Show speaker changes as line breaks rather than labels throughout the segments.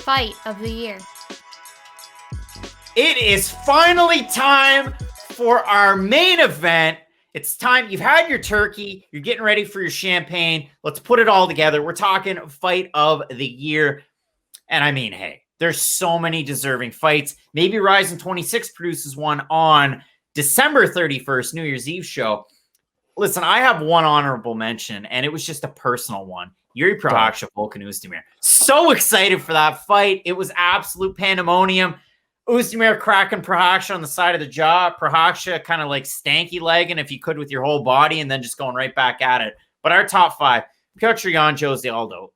fight of the year.
It is finally time for our main event. It's time. You've had your turkey. You're getting ready for your champagne. Let's put it all together. We're talking fight of the year. And I mean, hey, there's so many deserving fights. Maybe Ryzen 26 produces one on December 31st, New Year's Eve show. Listen, I have one honorable mention, and it was just a personal one. Yuri Prochazka, Volkan Oezdemir. So excited for that fight. It was absolute pandemonium. Oezdemir cracking Prochazka on the side of the jaw. Prochazka kind of like stanky legging if you could with your whole body and then just going right back at it. But our top five, Petr, Jose Aldo.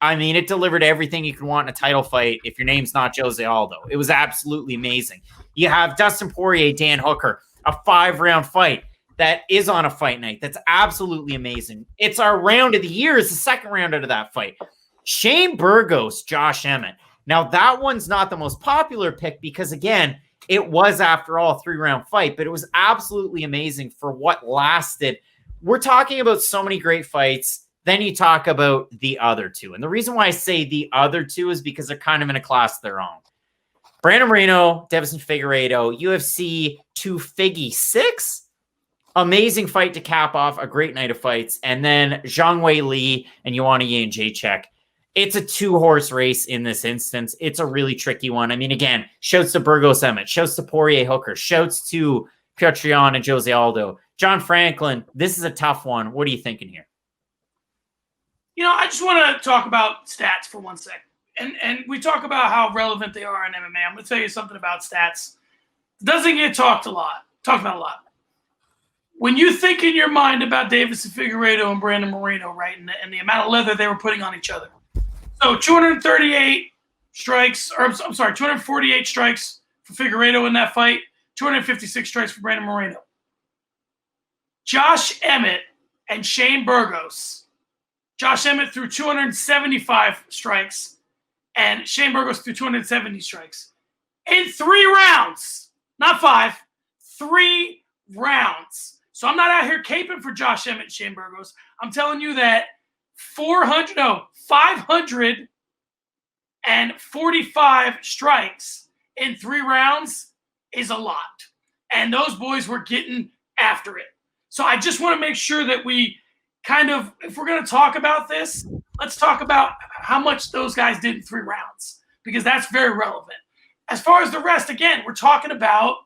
I mean, it delivered everything you could want in a title fight if your name's not Jose Aldo. It was absolutely amazing. You have Dustin Poirier, Dan Hooker, a 5-round fight that is on a fight night. That's absolutely amazing. It's our round of the year. It's the second round out of that fight. Shane Burgos, Josh Emmett. Now, that one's not the most popular pick because, again, it was, after all, a 3-round fight, but it was absolutely amazing for what lasted. We're talking about so many great fights. Then you talk about the other two. And the reason why I say the other two is because they're kind of in a class of their own. Brandon Moreno, Deiveson Figueiredo, UFC 2 Figgy 6. Amazing fight to cap off a great night of fights. And then Zhang Weili and Joanna and Jedrzejczyk. It's a 2-horse race in this instance. It's a really tricky one. I mean, again, shouts to Burgos Emmett, shouts to Poirier Hooker, shouts to Petr and Jose Aldo. John Franklin, this is a tough one. What are you thinking here?
You know, I just want to talk about stats for 1 second. And we talk about how relevant they are in MMA. I'm going to tell you something about stats. It doesn't get talked about a lot. When you think in your mind about Deiveson Figueiredo and Brandon Moreno, right, and the amount of leather they were putting on each other. So 238 strikes, or I'm sorry, 248 strikes for Figueiredo in that fight, 256 strikes for Brandon Moreno. Josh Emmett and Shane Burgos. Josh Emmett threw 275 strikes, and Shane Burgos threw 270 strikes. In 3 rounds, not 5, 3 rounds. So I'm not out here caping for Josh Emmett and Shane Burgos. I'm telling you that 545 strikes in 3 rounds is a lot. And those boys were getting after it. So I just want to make sure that we kind of, if we're going to talk about this, let's talk about how much those guys did in 3 rounds, because that's very relevant. As far as the rest, again, we're talking about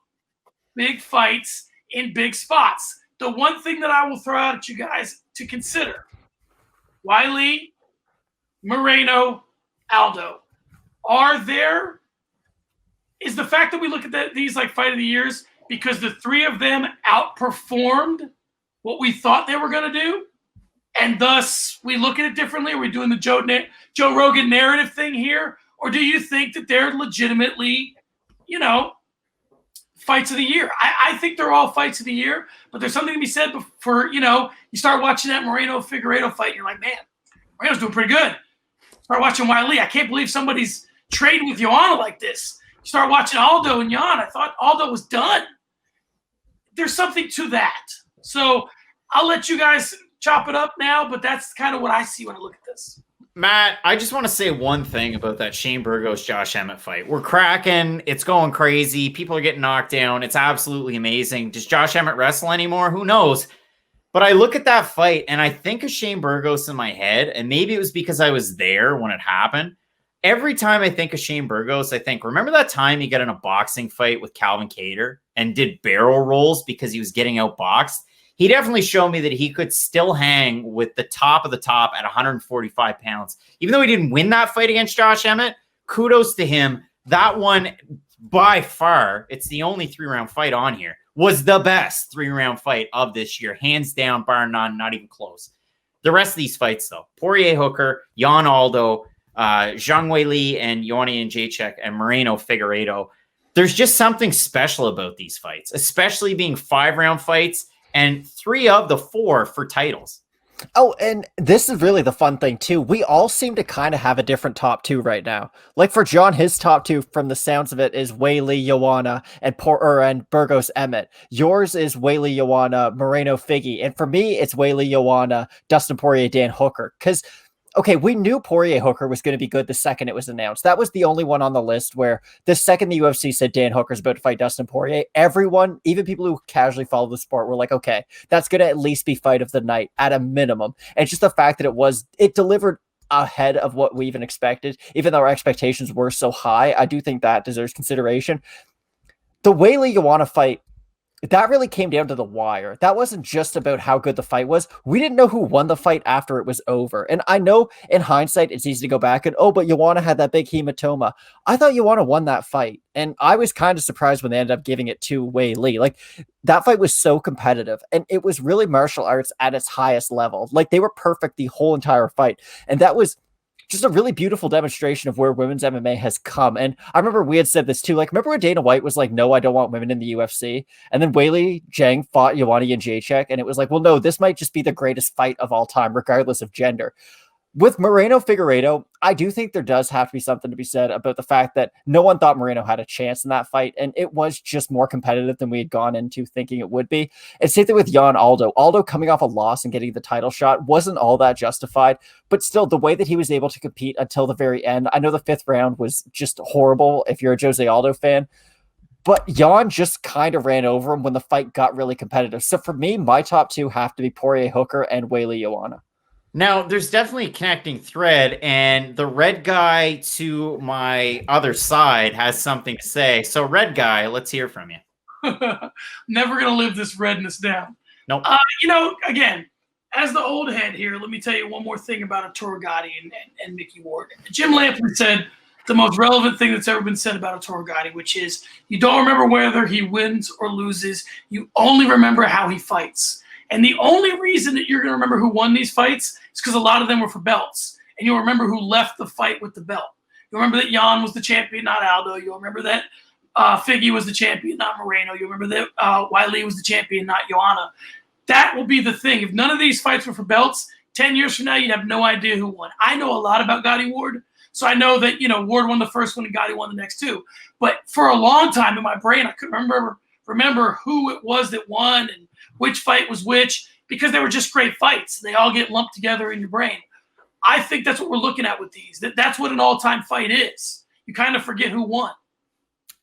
big fights in big spots. The one thing that I will throw out at you guys to consider, Weili, Moreno, Aldo, is the fact that we look at these like fight of the years because the 3 of them outperformed what we thought they were going to do, and thus we look at it differently? Are we doing the Joe Rogan narrative thing here? Or do you think that they're legitimately, fights of the year? I think they're all fights of the year, but there's something to be said for, you start watching that Moreno-Figueiredo fight, and you're like, man, Moreno's doing pretty good. Start watching Weili. I can't believe somebody's trading with Joanna like this. You start watching Aldo and Jan. I thought Aldo was done. There's something to that. So I'll let you guys chop it up now, but that's kind of what I see when I look at this.
Matt, I just want to say one thing about that Shane Burgos Josh Emmett fight. We're cracking. It's going crazy. People are getting knocked down. It's absolutely amazing. Does Josh Emmett wrestle anymore? Who knows? But I look at that fight and I think of Shane Burgos in my head, and maybe it was because I was there when it happened. Every time I think of Shane Burgos, I think, remember that time he got in a boxing fight with Calvin Kattar and did barrel rolls because he was getting outboxed? He definitely showed me that he could still hang with the top of the top at 145 pounds. Even though he didn't win that fight against Josh Emmett, kudos to him. That one, by far, it's the only 3-round fight on here, was the best 3-round fight of this year. Hands down, bar none, not even close. The rest of these fights, though, Poirier Hooker, Jan Aldo, Zhang Weili, and Joanna and Jedrzejczyk, and Moreno Figueiredo. There's just something special about these fights, especially being 5-round fights, and 3 of the 4 for titles.
Oh, and this is really the fun thing, too. We all seem to kind of have a different top 2 right now. Like for John, his top 2, from the sounds of it, is Weili, Joanna, and Burgos Emmett. Yours is Weili, Joanna, Moreno Figgy. And for me, it's Weili, Joanna, Dustin Poirier, Dan Hooker. Because okay, we knew Poirier Hooker was going to be good the second it was announced. That was the only one on the list where the second the UFC said Dan Hooker's about to fight Dustin Poirier, everyone, even people who casually follow the sport, were like, okay, that's going to at least be fight of the night at a minimum. And just the fact that it delivered ahead of what we even expected, even though our expectations were so high, I do think that deserves consideration. The Weili Joanna fight, that really came down to the wire. That wasn't just about how good the fight was. We didn't know who won the fight after it was over. And I know in hindsight, it's easy to go back and, oh, but Joanna had that big hematoma. I thought Joanna won that fight. And I was kind of surprised when they ended up giving it to Weili. Like, that fight was so competitive. And it was really martial arts at its highest level. Like, they were perfect the whole entire fight. And that was just a really beautiful demonstration of where women's MMA has come. And I remember we had said this too. Like, remember when Dana White was like, no, I don't want women in the UFC. And then Weili Zhang fought Joanna Jedrzejczyk. And it was like, well, no, this might just be the greatest fight of all time, regardless of gender. With Moreno Figueiredo, I do think there does have to be something to be said about the fact that no one thought Moreno had a chance in that fight, and it was just more competitive than we had gone into thinking it would be. And same thing with Jan Aldo. Aldo coming off a loss and getting the title shot wasn't all that justified, but still the way that he was able to compete until the very end. I know the 5th round was just horrible if you're a Jose Aldo fan, but Jan just kind of ran over him when the fight got really competitive. So for me, my top 2 have to be Poirier Hooker and Weili Joanna.
Now, there's definitely a connecting thread, and the red guy to my other side has something to say. So, red guy, let's hear from you.
Never going to live this redness down.
Nope.
Again, as the old head here, let me tell you one more thing about Arturo Gatti and Mickey Ward. Jim Lampley said the most relevant thing that's ever been said about Arturo Gatti, which is you don't remember whether he wins or loses. You only remember how he fights. And the only reason that you're going to remember who won these fights is because a lot of them were for belts. And you'll remember who left the fight with the belt. You'll remember that Jan was the champion, not Aldo. You'll remember that Figgy was the champion, not Moreno. You'll remember that Weili was the champion, not Joanna. That will be the thing. If none of these fights were for belts, 10 years from now, you'd have no idea who won. I know a lot about Gatti Ward. So I know that, Ward won the first one and Gatti won the next 2. But for a long time in my brain, I couldn't remember who it was that won and which fight was which, because they were just great fights. They all get lumped together in your brain. I think that's what we're looking at with these. That's what an all-time fight is. You kind of forget who won.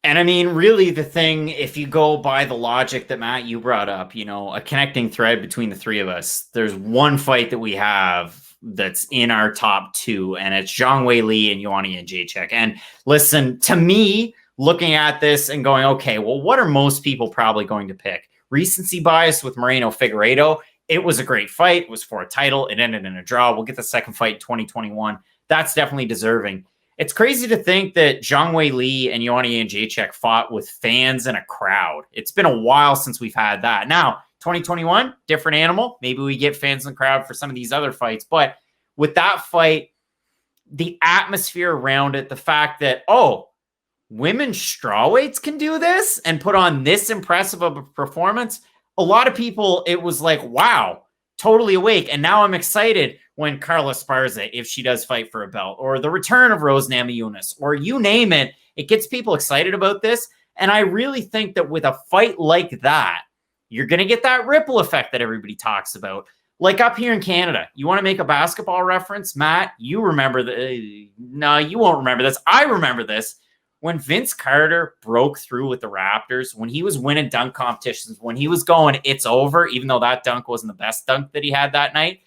And I mean, really the thing, if you go by the logic that Matt, you brought up, a connecting thread between the 3 of us, there's one fight that we have that's in our top 2, and it's Zhang Weili and Joanna Jedrzejczyk. And listen, to me, looking at this and going, okay, well, what are most people probably going to pick? Recency bias with Moreno Figueiredo. It was a great fight. It was for a title. It ended in a draw. We'll get the second fight in 2021. That's definitely deserving. It's crazy to think that Zhang Weili and Joanna Jedrzejczyk fought with fans and a crowd. It's been a while since we've had that. Now, 2021, different animal. Maybe we get fans in the crowd for some of these other fights. But with that fight, the atmosphere around it, the fact that, women strawweights can do this and put on this impressive of a performance. A lot of people, it was like, wow, totally awake. And now I'm excited when Carla Esparza, if she does fight for a belt, or the return of Rose Namajunas, or you name it, it gets people excited about this. And I really think that with a fight like that, you're going to get that ripple effect that everybody talks about. Like up here in Canada, you want to make a basketball reference? Matt, you remember no, you won't remember this. I remember this. When Vince Carter broke through with the Raptors, when he was winning dunk competitions, when he was going, it's over, even though that dunk wasn't the best dunk that he had that night,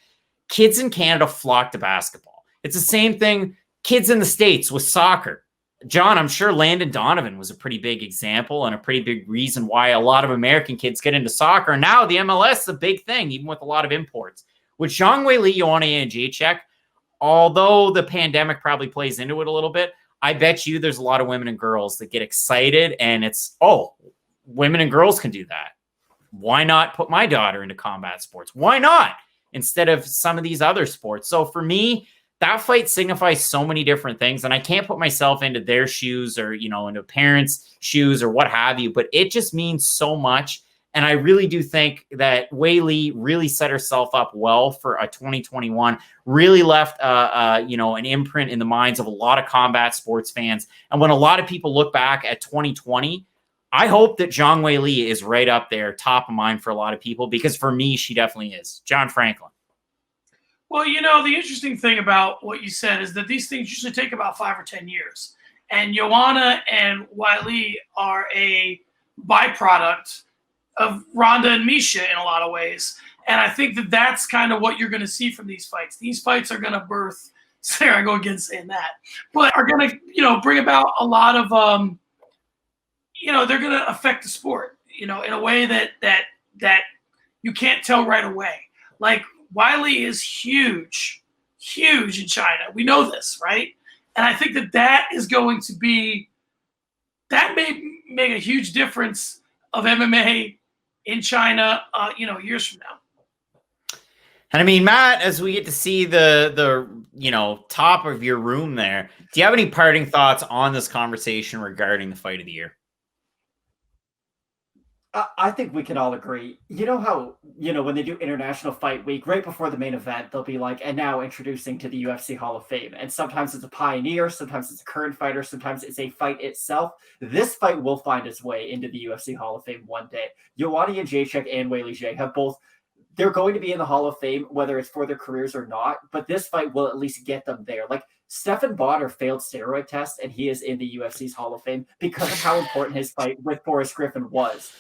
kids in Canada flocked to basketball. It's the same thing, kids in the States with soccer. John, I'm sure Landon Donovan was a pretty big example and a pretty big reason why a lot of American kids get into soccer. Now the MLS is a big thing, even with a lot of imports. With Zhang Weili, Joanna Jedrzejczyk, although the pandemic probably plays into it a little bit, I bet you there's a lot of women and girls that get excited and it's, women and girls can do that. Why not put my daughter into combat sports? Why not? Instead of some of these other sports. So for me, that fight signifies so many different things. And I can't put myself into their shoes or, into parents' shoes or what have you, but it just means so much. And I really do think that Weili really set herself up well for a 2021, really left, an imprint in the minds of a lot of combat sports fans. And when a lot of people look back at 2020, I hope that Zhang Weili is right up there, top of mind for a lot of people, because for me, she definitely is. John Franklin.
Well, the interesting thing about what you said is that these things usually take about 5 or 10 years. And Joanna and Weili are a byproduct of Ronda and Misha in a lot of ways. And I think that that's kind of what you're going to see from these fights. These fights are going to birth, there I go again saying that, but are going to, bring about a lot of, they're going to affect the sport, in a way that you can't tell right away. Like, Weili is huge in China. We know this, right? And I think that is going to be, that may make a huge difference of MMA in China, years from now.
And I mean, Matt, as we get to see the top of your room there, do you have any parting thoughts on this conversation regarding the fight of the year?
I think we can all agree. You know how, when they do International Fight Week, right before the main event, they'll be like, and now introducing to the UFC Hall of Fame. And sometimes it's a pioneer, sometimes it's a current fighter, sometimes it's a fight itself. This fight will find its way into the UFC Hall of Fame one day. Joanna Jedrzejczyk and Weili Zhang have both, they're going to be in the Hall of Fame, whether it's for their careers or not, but this fight will at least get them there. Like, Stephan Bonner failed steroid tests, and he is in the UFC's Hall of Fame because of how important his fight with Forrest Griffin was.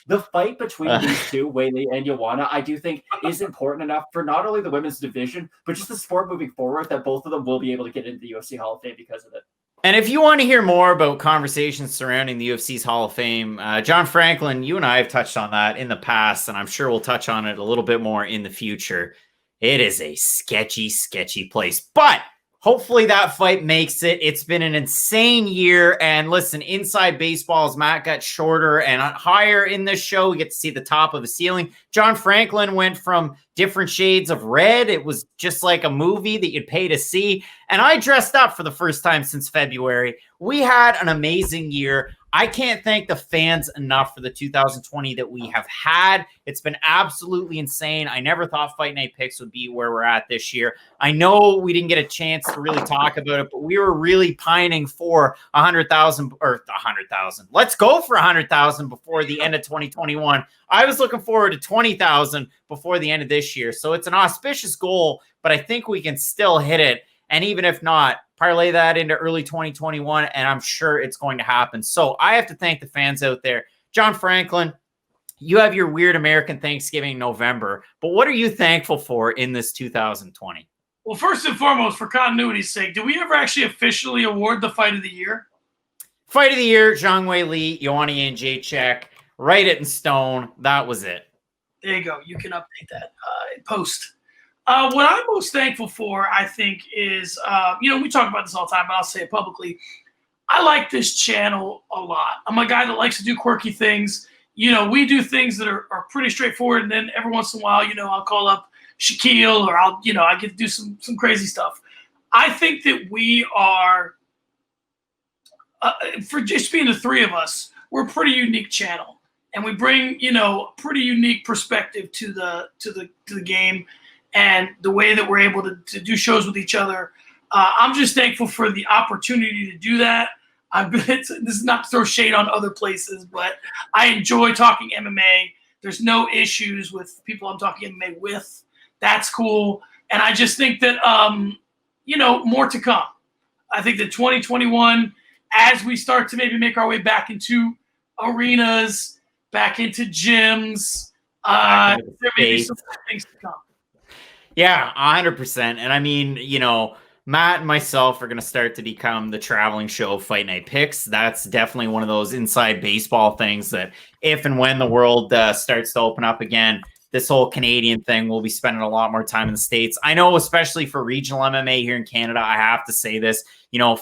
The fight between these two, Weili and Joanna, I do think is important enough for not only the women's division, but just the sport moving forward, that both of them will be able to get into the UFC Hall of Fame because of it.
And if you want to hear more about conversations surrounding the UFC's Hall of Fame, John Franklin, you and I have touched on that in the past, and I'm sure we'll touch on it a little bit more in the future. It is a sketchy, sketchy place, but hopefully that fight makes it. It's been an insane year. And listen, inside baseball, as Matt got shorter and higher in this show, we get to see the top of the ceiling. John Franklin went from different shades of red. It was just like a movie that you'd pay to see. And I dressed up for the first time since February. We had an amazing year. I can't thank the fans enough for the 2020 that we have had. It's been absolutely insane. I never thought Fight Night Picks would be where we're at this year. I know we didn't get a chance to really talk about it, but we were really pining for 100,000 or 100,000. Let's go for 100,000 before the end of 2021. I was looking forward to 20,000 before the end of this year. So it's an auspicious goal, but I think we can still hit it. And even if not, parlay that into early 2021, and I'm sure it's going to happen. So I have to thank the fans out there. John Franklin, you have your weird American Thanksgiving in November, but what are you thankful for in this 2020?
Well, first and foremost, for continuity's sake, did we ever actually officially award the Fight of the Year?
Fight of the Year, Zhang Weili, Joanna Jedrzejczyk, write it in stone. That was it.
There you go. You can update that in post. What I'm most thankful for, I think, is, we talk about this all the time, but I'll say it publicly. I like this channel a lot. I'm a guy that likes to do quirky things. We do things that are pretty straightforward, and then every once in a while, I'll call up Shaquille, or I get to do some crazy stuff. I think that we are, for just being the three of us, we're a pretty unique channel, and we bring, a pretty unique perspective to the game. And the way that we're able to do shows with each other. I'm just thankful for the opportunity to do that. This is not to throw shade on other places, but I enjoy talking MMA. There's no issues with people I'm talking MMA with. That's cool. And I just think that, more to come. I think that 2021, as we start to maybe make our way back into arenas, back into gyms, there may be some things to come.
Yeah, 100%. And I mean, Matt and myself are going to start to become the traveling show of Fight Night Picks. That's definitely one of those inside baseball things that if and when the world starts to open up again, this whole Canadian thing, we'll be spending a lot more time in the States. I know, especially for regional MMA here in Canada, I have to say this,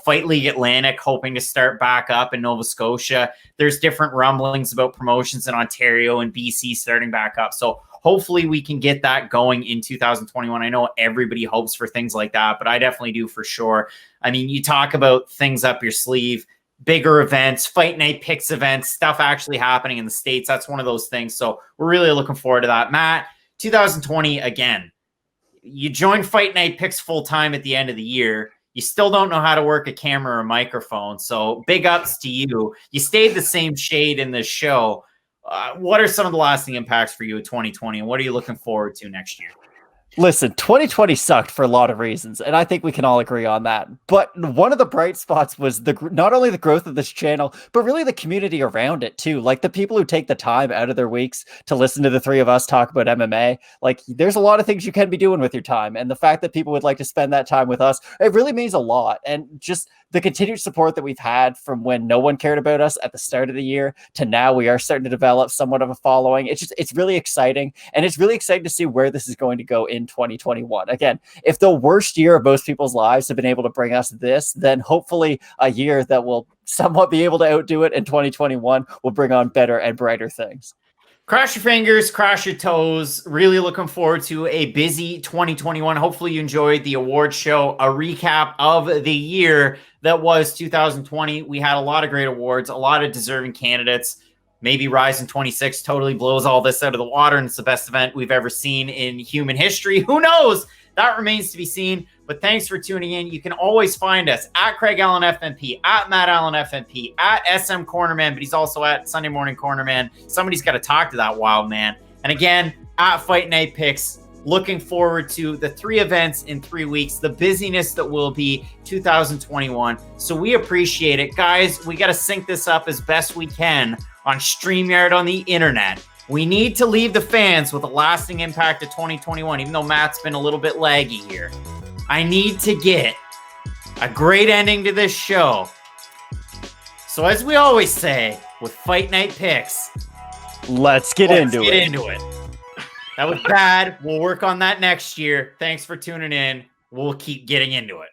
Fight League Atlantic hoping to start back up in Nova Scotia. There's different rumblings about promotions in Ontario and BC starting back up. So hopefully we can get that going in 2021. I know everybody hopes for things like that, but I definitely do for sure. I mean, you talk about things up your sleeve, bigger events, Fight Night Picks events, stuff actually happening in the States. That's one of those things. So we're really looking forward to that. Matt, 2020, again, you joined Fight Night Picks full time at the end of the year. You still don't know how to work a camera or microphone. So big ups to you. You stayed the same shade in this show. What are some of the lasting impacts for you in 2020, and what are you looking forward to next year?
Listen, 2020 sucked for a lot of reasons, and I think we can all agree on that. But one of the bright spots was not only the growth of this channel, but really the community around it too. Like the people who take the time out of their weeks to listen to the three of us talk about MMA. Like there's a lot of things you can be doing with your time, and the fact that people would like to spend that time with us, it really means a lot. And just the continued support that we've had from when no one cared about us at the start of the year to now we are starting to develop somewhat of a following. It's really exciting, and it's really exciting to see where this is going to go in 2021. Again, if the worst year of most people's lives have been able to bring us this, then hopefully a year that will somewhat be able to outdo it in 2021 will bring on better and brighter things.
Cross your fingers, cross your toes. Really looking forward to a busy 2021. Hopefully you enjoyed the award show, a recap of the year that was 2020. We had a lot of great awards, a lot of deserving candidates. Maybe Rise in 26 totally blows all this out of the water and it's the best event we've ever seen in human history. Who knows? That remains to be seen. But thanks for tuning in. You can always find us at Craig Allen FMP, at Matt Allen FMP, at SM Cornerman, but he's also at Sunday Morning Cornerman. Somebody's got to talk to that wild man. And again, at Fight Night Picks. Looking forward to the 3 events in 3 weeks, the busyness that will be 2021. So we appreciate it. Guys, we got to sync this up as best we can on StreamYard on the internet. We need to leave the fans with a lasting impact of 2021, even though Matt's been a little bit laggy here. I need to get a great ending to this show. So as we always say, with Fight Night Picks,
let's get into
it. That was bad. We'll work on that next year. Thanks for tuning in. We'll keep getting into it.